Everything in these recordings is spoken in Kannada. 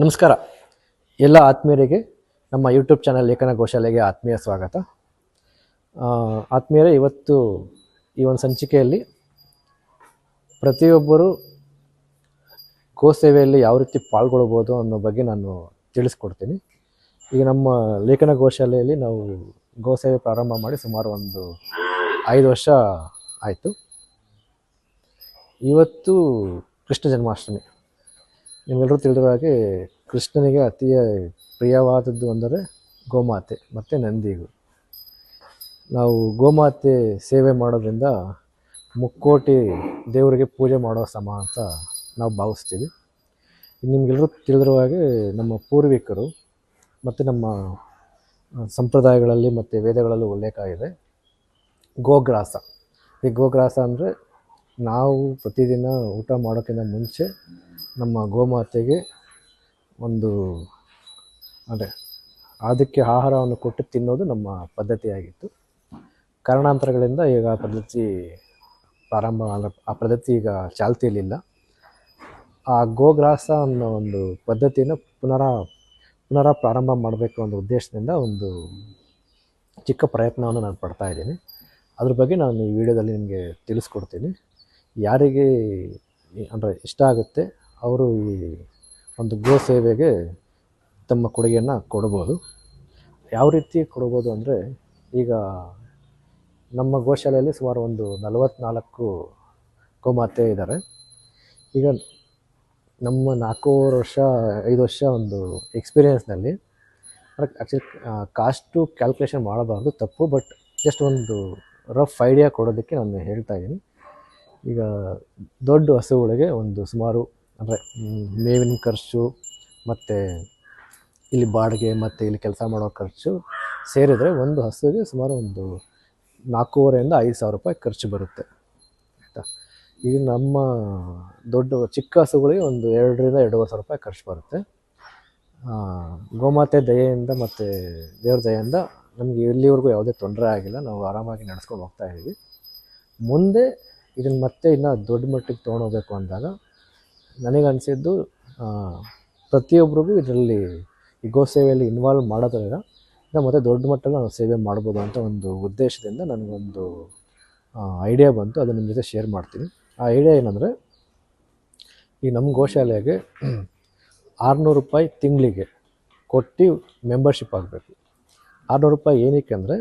ನಮಸ್ಕಾರ ಎಲ್ಲ ಆತ್ಮೀಯರಿಗೆ ನಮ್ಮ ಯೂಟ್ಯೂಬ್ ಚಾನಲ್ ಲೇಖನ ಗೋಶಾಲೆಗೆ ಆತ್ಮೀಯ ಸ್ವಾಗತ. ಆತ್ಮೀಯರೇ, ಇವತ್ತು ಈ ಒಂದು ಸಂಚಿಕೆಯಲ್ಲಿ ಪ್ರತಿಯೊಬ್ಬರು ಗೋಸೇವೆಯಲ್ಲಿ ಯಾವ ರೀತಿ ಪಾಲ್ಗೊಳ್ಬೋದು ಅನ್ನೋ ಬಗ್ಗೆ ನಾನು ತಿಳಿಸ್ಕೊಡ್ತೀನಿ. ಈಗ ನಮ್ಮ ಲೇಖನ ಗೋಶಾಲೆಯಲ್ಲಿ ನಾವು ಗೋಸೇವೆ ಪ್ರಾರಂಭ ಮಾಡಿ ಸುಮಾರು ಒಂದು 5 ವರ್ಷ ಆಯಿತು. ಇವತ್ತು ಕೃಷ್ಣ ಜನ್ಮಾಷ್ಟಮಿ. ನಿಮ್ಮೆಲ್ಲರೂ ತಿಳಿದಿರೋ ಹಾಗೆ ಕೃಷ್ಣನಿಗೆ ಅತಿ ಪ್ರಿಯವಾದದ್ದು ಅಂದರೆ ಗೋಮಾತೆ ಮತ್ತು ನಂದಿಗೂ. ನಾವು ಗೋಮಾತೆ ಸೇವೆ ಮಾಡೋದ್ರಿಂದ ಮುಕ್ಕೋಟಿ ದೇವರಿಗೆ ಪೂಜೆ ಮಾಡೋ ಸಮ ಅಂತ ನಾವು ಭಾವಿಸ್ತೀವಿ. ನಿಮಗೆಲ್ಲರೂ ತಿಳಿದಿರೋ ಹಾಗೆ ನಮ್ಮ ಪೂರ್ವಿಕರು ಮತ್ತು ನಮ್ಮ ಸಂಪ್ರದಾಯಗಳಲ್ಲಿ ಮತ್ತು ವೇದಗಳಲ್ಲೂ ಉಲ್ಲೇಖ ಇದೆ ಗೋಗ್ರಾಸ. ಈ ಗೋಗ್ರಾಸ ಅಂದರೆ ನಾವು ಪ್ರತಿದಿನ ಊಟ ಮಾಡೋಕ್ಕಿಂತ ಮುಂಚೆ ನಮ್ಮ ಗೋಮಾತೆಗೆ ಒಂದು ಅದಕ್ಕೆ ಆಹಾರವನ್ನು ಕೊಟ್ಟು ತಿನ್ನೋದು ನಮ್ಮ ಪದ್ಧತಿಯಾಗಿತ್ತು. ಕಾರಣಾಂತರಗಳಿಂದ ಈಗ ಆ ಪದ್ಧತಿ ಈಗ ಚಾಲ್ತಿಯಲ್ಲಿಲ್ಲ. ಆ ಗೋಗ್ರಾಸ ಅನ್ನೋ ಒಂದು ಪದ್ಧತಿಯನ್ನು ಪುನರ ಪ್ರಾರಂಭ ಮಾಡಬೇಕು ಅನ್ನೋ ಉದ್ದೇಶದಿಂದ ಒಂದು ಚಿಕ್ಕ ಪ್ರಯತ್ನವನ್ನು ನಾನು ಪಡ್ತಾ ಇದ್ದೀನಿ. ಅದ್ರ ಬಗ್ಗೆ ನಾನು ಈ ವಿಡಿಯೋದಲ್ಲಿ ನಿಮಗೆ ತಿಳಿಸ್ಕೊಡ್ತೀನಿ. ಯಾರಿಗೆ ಇಷ್ಟ ಆಗುತ್ತೆ ಅವರು ಈ ಒಂದು ಗೋ ಸೇವೆಗೆ ತಮ್ಮ ಕೊಡುಗೆಯನ್ನು ಕೊಡ್ಬೋದು. ಯಾವ ರೀತಿ ಕೊಡ್ಬೋದು ಅಂದರೆ, ಈಗ ನಮ್ಮ ಗೋಶಾಲೆಯಲ್ಲಿ ಸುಮಾರು ಒಂದು 44 ಗೋಮಾತೆ ಇದ್ದಾರೆ. ಈಗ ನಮ್ಮ 5 ವರ್ಷ ಒಂದು ಎಕ್ಸ್ಪೀರಿಯೆನ್ಸ್ನಲ್ಲಿ ಆ್ಯಕ್ಚುಲಿ ಕಾಸ್ಟು ಕ್ಯಾಲ್ಕುಲೇಷನ್ ಮಾಡಬಾರ್ದು, ತಪ್ಪು. ಬಟ್ ಜಸ್ಟ್ ಒಂದು ರಫ್ ಐಡಿಯಾ ಕೊಡೋದಕ್ಕೆ ನಾನು ಹೇಳ್ತಾ ಇದ್ದೀನಿ. ಈಗ ದೊಡ್ಡ ಹಸುಗಳಿಗೆ ಒಂದು ಸುಮಾರು ಅಂದರೆ ಮೇವಿನ ಖರ್ಚು ಮತ್ತು ಇಲ್ಲಿ ಬಾಡಿಗೆ ಮತ್ತು ಇಲ್ಲಿ ಕೆಲಸ ಮಾಡೋ ಖರ್ಚು ಸೇರಿದರೆ ಒಂದು ಹಸುವಿಗೆ ಸುಮಾರು ಒಂದು 4,500 ರೂಪಾಯಿ ಖರ್ಚು ಬರುತ್ತೆ, ಆಯಿತಾ. ಈಗ ನಮ್ಮ ಚಿಕ್ಕ ಹಸುಗಳಿಗೆ ಒಂದು 2,000-2,500 ರೂಪಾಯಿ ಖರ್ಚು ಬರುತ್ತೆ. ಗೋಮಾತೆ ದಯೆಯಿಂದ ಮತ್ತು ದೇವ್ರ ದಯೆಯಿಂದ ನಮಗೆ ಇಲ್ಲಿವರೆಗೂ ಯಾವುದೇ ತೊಂದರೆ ಆಗಿಲ್ಲ. ನಾವು ಆರಾಮಾಗಿ ನಡೆಸ್ಕೊಂಡು ಹೋಗ್ತಾ ಇದ್ದೀವಿ. ಮುಂದೆ ಇದನ್ನು ಮತ್ತೆ ಇನ್ನೂ ದೊಡ್ಡ ಮಟ್ಟಿಗೆ ತೊಗೊಂಡೋಗ್ಬೇಕು ಅಂದಾಗ ನನಗನ್ಸಿದ್ದು ಪ್ರತಿಯೊಬ್ಬರಿಗೂ ಇದರಲ್ಲಿ ಈ ಗೋ ಸೇವೆಯಲ್ಲಿ ಇನ್ವಾಲ್ವ್ ಮಾಡೋದ್ರಿಂದ ಮತ್ತು ದೊಡ್ಡ ಮಟ್ಟದಲ್ಲಿ ನಾವು ಸೇವೆ ಮಾಡ್ಬೋದು ಅಂತ ಒಂದು ಉದ್ದೇಶದಿಂದ ನನಗೊಂದು ಐಡಿಯಾ ಬಂತು. ಅದನ್ನು ನಿಮ್ಮ ಜೊತೆ ಶೇರ್ ಮಾಡ್ತೀನಿ. ಆ ಐಡಿಯಾ ಏನಂದರೆ, ಈ ನಮ್ಮ ಗೋಶಾಲೆಗೆ 600 ರೂಪಾಯಿ ತಿಂಗಳಿಗೆ ಕೊಟ್ಟು ಮೆಂಬರ್ಶಿಪ್ ಆಗಬೇಕು. 600 ರೂಪಾಯಿ ಏನಕ್ಕೆ ಅಂದರೆ,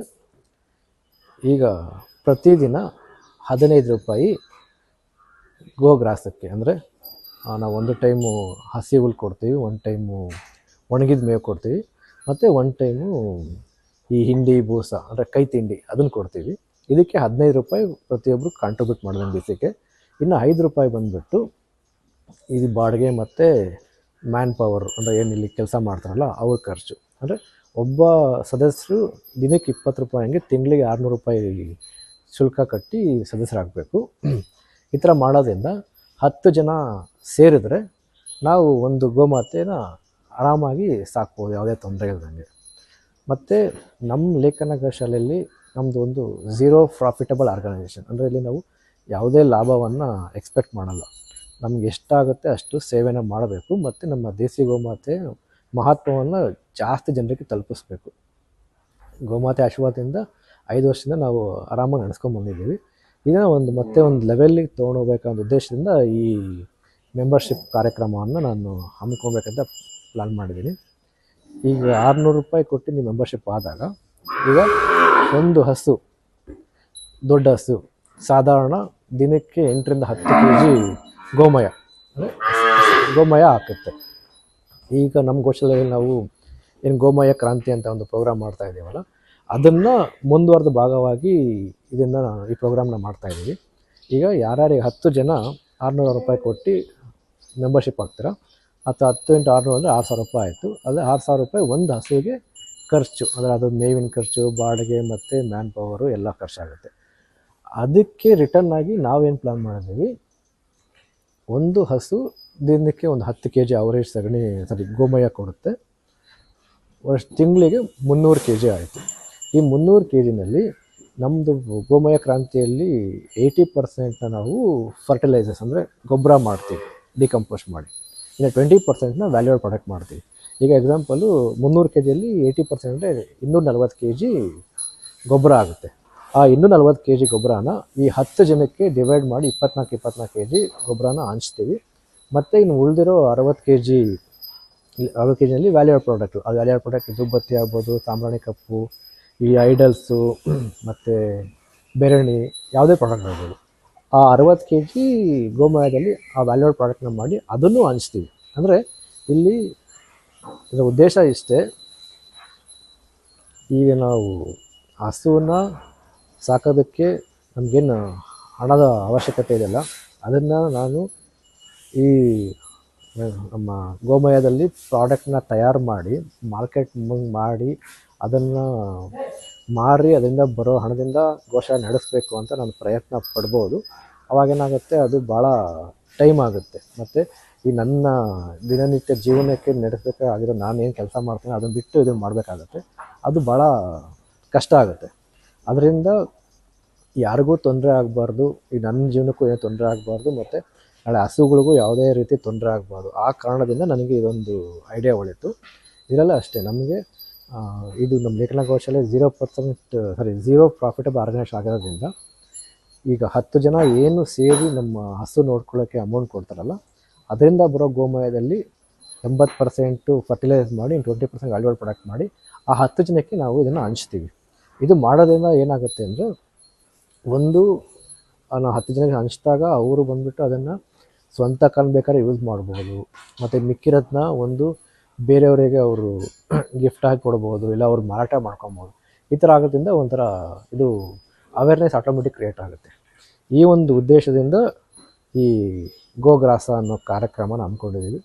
ಈಗ ಪ್ರತಿದಿನ 15 ರೂಪಾಯಿ ಗೋಗ್ರಾಸಕ್ಕೆ, ಅಂದರೆ ನಾವು ಒಂದು ಟೈಮು ಹಸಿ ಹುಲ್ಲು ಕೊಡ್ತೀವಿ, ಒಂದು ಟೈಮು ಒಣಗಿದ ಮೇವು ಕೊಡ್ತೀವಿ, ಮತ್ತು ಒಂದು ಟೈಮು ಈ ಹಿಂಡಿ ಬೂಸ ಅಂದರೆ ಕೈ ತಿಂಡಿ ಅದನ್ನು ಕೊಡ್ತೀವಿ. ಇದಕ್ಕೆ 15 ರೂಪಾಯಿ ಪ್ರತಿಯೊಬ್ಬರು ಕಾಂಟ್ರಿಬ್ಯೂಟ್ ಮಾಡಿದಂಗೆ ಬೇಸಿಗೆ. ಇನ್ನು 5 ರೂಪಾಯಿ ಬಂದುಬಿಟ್ಟು ಇದು ಬಾಡಿಗೆ ಮತ್ತು ಮ್ಯಾನ್ ಪವರ್ ಅಂದರೆ ಏನಿಲ್ಲಿ ಕೆಲಸ ಮಾಡ್ತಾರಲ್ಲ ಅವ್ರ ಖರ್ಚು. ಅಂದರೆ ಒಬ್ಬ ಸದಸ್ಯರು ದಿನಕ್ಕೆ 20 ರೂಪಾಯಿ, ಹಂಗೆ ತಿಂಗಳಿಗೆ 600 ರೂಪಾಯಿ ಶುಲ್ಕ ಕಟ್ಟಿ ಸದಸ್ಯರಾಗಬೇಕು. ಈ ಥರ ಮಾಡೋದ್ರಿಂದ 10 ಜನ ಸೇರಿದ್ರೆ ನಾವು ಒಂದು ಗೋಮಾತೆನ ಆರಾಮಾಗಿ ಸಾಕ್ಬೋದು, ಯಾವುದೇ ತೊಂದರೆ ಇಲ್ಲದಂಗೆ. ಮತ್ತು ನಮ್ಮ ಲೇಖನ ಗೋಶಾಲೆಯಲ್ಲಿ ನಮ್ಮದು ಒಂದು ಝೀರೋ ಪ್ರಾಫಿಟಬಲ್ ಆರ್ಗನೈಸೇಷನ್. ಅಂದರೆ ಇಲ್ಲಿ ನಾವು ಯಾವುದೇ ಲಾಭವನ್ನು ಎಕ್ಸ್ಪೆಕ್ಟ್ ಮಾಡಲ್ಲ. ನಮ್ಗೆ ಎಷ್ಟಾಗುತ್ತೆ ಅಷ್ಟು ಸೇವೆನ ಮಾಡಬೇಕು ಮತ್ತು ನಮ್ಮ ದೇಸಿ ಗೋಮಾತೆ ಮಹತ್ವವನ್ನು ಜಾಸ್ತಿ ಜನರಿಗೆ ತಲುಪಿಸ್ಬೇಕು. ಗೋಮಾತೆ ಆಶೀರ್ವಾದದಿಂದ 5 ವರ್ಷದಿಂದ ನಾವು ಆರಾಮಾಗಿ ನಡೆಸ್ಕೊಂಡ್ಬಂದಿದ್ದೀವಿ. ಇದನ್ನು ಮತ್ತೆ ಒಂದು ಲೆವೆಲ್ಲಿಗೆ ತೊಗೊಂಡೋಗ್ಬೇಕನ್ನೋ ಉದ್ದೇಶದಿಂದ ಈ ಮೆಂಬರ್ಶಿಪ್ ಕಾರ್ಯಕ್ರಮವನ್ನು ನಾನು ಹಮ್ಮಿಕೊಬೇಕಂತ ಪ್ಲ್ಯಾನ್ ಮಾಡಿದ್ದೀನಿ. ಈಗ 600 ರೂಪಾಯಿ ಕೊಟ್ಟು ನೀವು ಮೆಂಬರ್ಶಿಪ್ ಆದಾಗ, ಈಗ ಒಂದು ಹಸು, ದೊಡ್ಡ ಹಸು ಸಾಧಾರಣ ದಿನಕ್ಕೆ 8-10 kg ಗೋಮಯ ಅಂದರೆ ಗೋಮಯ ಹಾಕುತ್ತೆ. ಈಗ ನಮ್ಮ ಗೋಶಾಲೆಯಲ್ಲಿ ನಾವು ಏನು ಗೋಮಯ ಕ್ರಾಂತಿ ಅಂತ ಒಂದು ಪ್ರೋಗ್ರಾಮ್ ಮಾಡ್ತಾ ಇದ್ದೀವಲ್ಲ, ಅದನ್ನು ಮುಂದುವರೆದ ಭಾಗವಾಗಿ ಇದನ್ನು ಈ ಪ್ರೋಗ್ರಾಮ್ನ ಮಾಡ್ತಾಯಿದ್ದೀವಿ. ಈಗ ಯಾರ್ಯಾರಿಗೆ 10 ಜನ 600 ರೂಪಾಯಿ ಕೊಟ್ಟು ಮೆಂಬರ್ಶಿಪ್ ಆಗ್ತೀರಾ, ಅಥವಾ 10 × 600 ಅಂದರೆ 6,000 ರೂಪಾಯಿ ಆಯಿತು. ಅದೇ 6,000 ರೂಪಾಯಿ ಒಂದು ಹಸುವಿಗೆ ಖರ್ಚು, ಅಂದರೆ ಅದು ಮೇವಿನ ಖರ್ಚು, ಬಾಡಿಗೆ ಮತ್ತು ಮ್ಯಾನ್ ಪವರು ಎಲ್ಲ ಖರ್ಚಾಗುತ್ತೆ. ಅದಕ್ಕೆ ರಿಟರ್ನ್ ಆಗಿ ನಾವೇನು ಪ್ಲ್ಯಾನ್ ಮಾಡಿದ್ದೀವಿ, ಒಂದು ಹಸು ದಿನಕ್ಕೆ ಒಂದು 10 kg ಅವರೇಜ್ ಗೋಮಯ ಕೊಡುತ್ತೆ. ತಿಂಗಳಿಗೆ 300 kg ಆಯಿತು. ಈ 300 kgನಲ್ಲಿ ನಮ್ಮದು ಗೋಮಯ ಕ್ರಾಂತಿಯಲ್ಲಿ 80% ನಾವು ಫರ್ಟಿಲೈಸರ್ಸ್ ಅಂದರೆ ಗೊಬ್ಬರ ಮಾಡ್ತೀವಿ, ಡಿಕಂಪೋಸ್ಟ್ ಮಾಡಿ. ಇನ್ನು 20%ನ ವ್ಯಾಲ್ಯೂಡ್ ಪ್ರಾಡಕ್ಟ್ ಮಾಡ್ತೀವಿ. ಈಗ ಎಕ್ಸಾಂಪಲು 300 ಕೆ ಜಿಯಲ್ಲಿ 80% ಅಂದರೆ 240 ಕೆ ಜಿ ಗೊಬ್ಬರ ಆಗುತ್ತೆ. ಆ 240 ಕೆ ಜಿ ಗೊಬ್ಬರನ ಈ 10 ಜನಕ್ಕೆ ಡಿವೈಡ್ ಮಾಡಿ 24 ಕೆ ಜಿ ಗೊಬ್ಬರನ ಹಂಚ್ತೀವಿ. ಮತ್ತು ಇನ್ನು ಉಳಿದಿರೋ 60 ಕೆ ಜಿಯಲ್ಲಿ ವ್ಯಾಲ್ಯೂಡ್ ಪ್ರಾಡಕ್ಟು. ಆ ವ್ಯಾಲ್ಯೂಡ್ ಪ್ರಾಡಕ್ಟ್ ದುಬ್ಬತ್ತಿ ಆಗ್ಬೋದು, ಸಾಂಬ್ರಾಣಿ ಕಪ್ಪು, ಈ ಐಡಲ್ಸು ಮತ್ತು ಬೆರಣಿ, ಯಾವುದೇ ಪ್ರಾಡಕ್ಟ್ ಆಗ್ಬೋದು. ಆ 60 ಕೆ ಜಿ ಗೋಮಯದಲ್ಲಿ ಆ ವ್ಯಾಲ್ಯೂಡ್ ಪ್ರಾಡಕ್ಟ್ನ ಮಾಡಿ ಅದನ್ನು ಹಂಚ್ತೀವಿ. ಅಂದರೆ ಇಲ್ಲಿ ಇದರ ಉದ್ದೇಶ ಇಷ್ಟೇ, ಈಗ ನಾವು ಹಸುವನ್ನ ಸಾಕೋದಕ್ಕೆ ನಮಗೇನು ಹಣದ ಅವಶ್ಯಕತೆ ಇದೆಯಲ್ಲ, ಅದನ್ನು ನಾನು ಈ ನಮ್ಮ ಗೋಮಯದಲ್ಲಿ ಪ್ರಾಡಕ್ಟ್ನ ತಯಾರು ಮಾಡಿ ಮಾರ್ಕೆಟ್ ಮಾಡಿ ಅದನ್ನು ಮಾರಿ ಅದರಿಂದ ಬರೋ ಹಣದಿಂದ ಗೋಶಾಲೆ ನಡೆಸಬೇಕು ಅಂತ ನಾನು ಪ್ರಯತ್ನ ಪಡ್ಬೋದು. ಅವಾಗೇನಾಗುತ್ತೆ, ಅದು ಭಾಳ ಟೈಮ್ ಆಗುತ್ತೆ. ಮತ್ತು ಈ ನನ್ನ ದಿನನಿತ್ಯ ಜೀವನಕ್ಕೆ ನಡೆಸಬೇಕಾಗಿರೋ ನಾನೇನು ಕೆಲಸ ಮಾಡ್ತೀನಿ ಅದನ್ನು ಬಿಟ್ಟು ಇದನ್ನು ಮಾಡಬೇಕಾಗತ್ತೆ. ಅದು ಭಾಳ ಕಷ್ಟ ಆಗುತ್ತೆ. ಅದರಿಂದ ಯಾರಿಗೂ ತೊಂದರೆ ಆಗಬಾರ್ದು, ಈ ನನ್ನ ಜೀವನಕ್ಕೂ ಏನೂ ತೊಂದರೆ ಆಗಬಾರ್ದು, ಮತ್ತು ನಾಳೆ ಹಸುಗಳಿಗೂ ಯಾವುದೇ ರೀತಿ ತೊಂದರೆ ಆಗಬಾರ್ದು. ಆ ಕಾರಣದಿಂದ ನನಗೆ ಇದೊಂದು ಐಡಿಯಾ ಒಳಿತು. ಇದರಲ್ಲ ಅಷ್ಟೇ, ನಮಗೆ ಇದು ನಮ್ಮ ಲೇಖನ ಗೋಶಾಲೆ 0 ಪ್ರಾಫಿಟಬಲ್ ಆರ್ಗನೈಸೇಷನ್ ಆಗಿರೋದ್ರಿಂದ ಈಗ 10 ಜನ ಏನು ಸೇರಿ ನಮ್ಮ ಹಸು ನೋಡ್ಕೊಳ್ಳೋಕ್ಕೆ ಅಮೌಂಟ್ ಕೊಡ್ತಾರಲ್ಲ, ಅದರಿಂದ ಬರೋ ಗೋಮಯದಲ್ಲಿ 80% ಫರ್ಟಿಲೈಸ್ ಮಾಡಿ 20% ವ್ಯಾಲ್ಯೂಡ್ ಪ್ರಾಡಕ್ಟ್ ಮಾಡಿ ಆ 10 ಜನಕ್ಕೆ ನಾವು ಇದನ್ನು ಹಂಚ್ತೀವಿ. ಇದು ಮಾಡೋದ್ರಿಂದ ಏನಾಗುತ್ತೆ ಅಂದರೆ, ಒಂದು ನಾವು 10 ಜನಕ್ಕೆ ಹಂಚಿದಾಗ ಅವರು ಬಂದುಬಿಟ್ಟು ಅದನ್ನು ಸ್ವಂತ ಬೇಕಾದ್ರೆ ಯೂಸ್ ಮಾಡ್ಬೋದು. ಮತ್ತು ಮಿಕ್ಕಿರೋದನ್ನ ಒಂದು ಬೇರೆಯವರಿಗೆ ಅವರು ಗಿಫ್ಟಾಗಿ ಕೊಡ್ಬೋದು, ಇಲ್ಲ ಅವ್ರು ಮಾರಾಟ ಮಾಡ್ಕೊಬೋದು. ಈ ಥರ ಆಗೋದ್ರಿಂದ ಒಂಥರ ಇದು ಅವೇರ್ನೆಸ್ ಆಟೋಮೆಟಿಕ್ ಕ್ರಿಯೇಟ್ ಆಗುತ್ತೆ. ಈ ಒಂದು ಉದ್ದೇಶದಿಂದ ಈ ಗೋಗ್ರಾಸ ಅನ್ನೋ ಕಾರ್ಯಕ್ರಮನ ಹಮ್ಮಿಕೊಂಡಿದ್ದೀವಿ.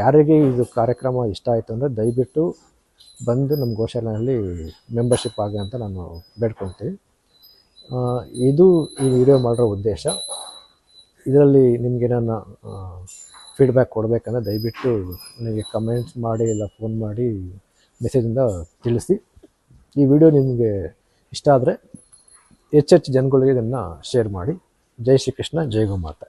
ಯಾರಿಗೆ ಇದು ಕಾರ್ಯಕ್ರಮ ಇಷ್ಟ ಆಯಿತು ಅಂದರೆ ದಯವಿಟ್ಟು ಬಂದು ನಮ್ಮ ಗೋಶಾಲೆಯಲ್ಲಿ ಮೆಂಬರ್ಶಿಪ್ ಆಗಿ ಅಂತ ನಾನು ಬೇಡ್ಕೊಳ್ತೀನಿ. ಇದು ಈ ವಿಡಿಯೋ ಮಾಡಿರೋ ಉದ್ದೇಶ. ಇದರಲ್ಲಿ ನಿಮಗೇನ ಫೀಡ್ಬ್ಯಾಕ್ ಕೊಡಬೇಕಂದ್ರೆ ದಯವಿಟ್ಟು ನನಗೆ ಕಮೆಂಟ್ಸ್ ಮಾಡಿ ಇಲ್ಲ ಫೋನ್ ಮಾಡಿ ಮೆಸೇಜಿಂದ ತಿಳಿಸಿ. ಈ ವಿಡಿಯೋ ನಿಮಗೆ ಇಷ್ಟ ಆದರೆ ಹೆಚ್ಚೆಚ್ಚು ಜನಗಳಿಗೆ ಇದನ್ನು ಶೇರ್ ಮಾಡಿ. ಜೈ ಶ್ರೀಕೃಷ್ಣ, ಜೈ ಗೋಮಾತಾ.